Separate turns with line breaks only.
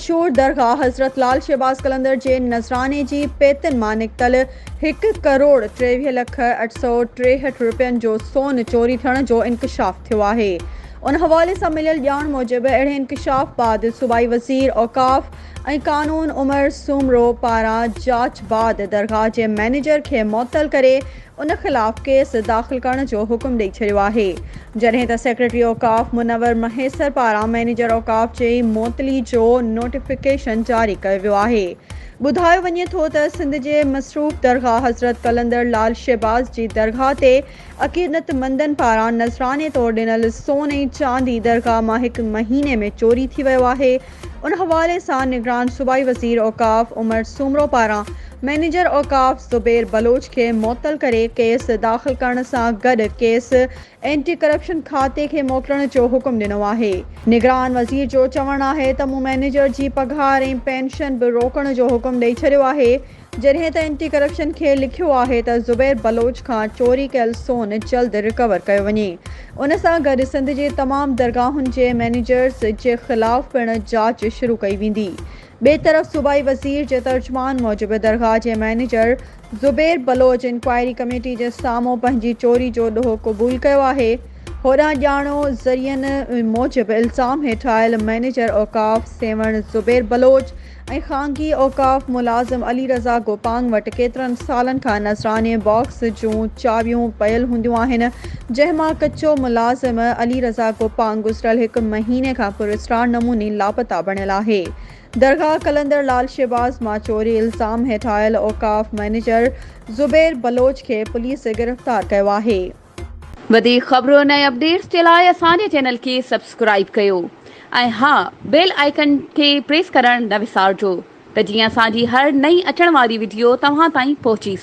मशहूर दरगाह हज़रत लाल शहबाज कलंदर जे नज़राने जी पैतनि मां निकितल 1,23,863 रुपयनि जो सोन चोरी थियण जो इंकशाफ थियो आहे। उन हवाले सां मिलियल ॼाण मूजिबि अहिड़े इंकशाफ बाद सूबाई वज़ीर औक़ाफ़ ऐं क़ानून उमर सूमरो पारां जांच बाद दरगाह जे मैनेजर खे मुअत्तल करे उन ख़िलाफ़ केस दाख़िल करण जो हुकुम ॾेई छॾियो आहे, जॾहिं त सेक्रेटरी औक़ाफ़ मुनव्वर महेसर पारां मैनेजर औक़ाफ़ जे मुअत्तली जो नोटिफिकेशन जारी कयो वियो आहे। ॿुधायो वञे थो त सिंध जे मसरूफ़ दरगाह हज़रत कलंदर लाल शहबाज जी दरगाह ते अक़ीदतमंदनि पारां नज़राने तौरु ॾिनल सोन ऐं चांदी दरगाह मां 1 महीने में चोरी थी वियो आहे। उन हवाले सां निगरान सूबाई वज़ीर औक़ाफ़ उमर सूमरो पारां मैनेजर औक़ाफ़ ज़ुबैर बलोच खे मुअत्तल करे केस दाख़िल करण सां गॾु केस एंटी करप्शन खाते खे मोकिलण जो हुकुम ॾिनो आहे। निगरान वज़ीर जो चवणु आहे त मूं मैनेजर जी पघार ऐं पेंशन बि रोकण जो हुकुम ॾेई छॾियो आहे, जॾहिं त एंटी करप्शन खे लिखियो आहे त ज़ुबैर बलोच खां चोरी कयल सोन जल्द रिकवर कयो वञे। उन सां गॾु सिंध जे तमामु दरगाहुनि जे मैनेजर्स जे ख़िलाफ़ पिणु जांच शुरू कई वेंदी। ॿिए तरफ़ सूबाई वज़ीर जे तर्जुमान मूजिबि दरगाह जे manager Zubair Baloch inquiry committee जे साम्हूं पंहिंजी चोरी जो ॾोह क़बूल कयो आहे। होॾां ॼाणो ज़रियनि मूजिबि इल्ज़ाम हेठि आयल मैनेजर औक़ाफ़ सेवण ज़ुबैर बलोच ऐं ख़ानगी औक़ाफ़ मुलाज़िम अली रज़ा गोपांग वटि केतिरनि सालनि खां नज़राने बॉक्स जूं चाबियूं पयल हूंदियूं आहिनि, जंहिं मां कचो मुलाज़िम अली रज़ा गोपांग गुज़िरियल 1 महीने खां पुरस्रार नमूने लापता बणियल आहे। दरगाह कलंदर लाल शहबाज मां चोरी इल्ज़ाम हेठि आयल औक़ाफ़ मैनेजर ज़ुबैर बलोच खे पुलिस गिरफ़्तार कयो आहे।
वधीक ख़बरुनि ऐं अपडेट्स जे लाइ असांजे चैनल खे सब्सक्राइब कयो ऐं हा बेल आइकन खे प्रेस करणु न विसारिजो त जीअं असांजी हर नई अचण वारी वीडियो तव्हां ताईं पहुची सघे।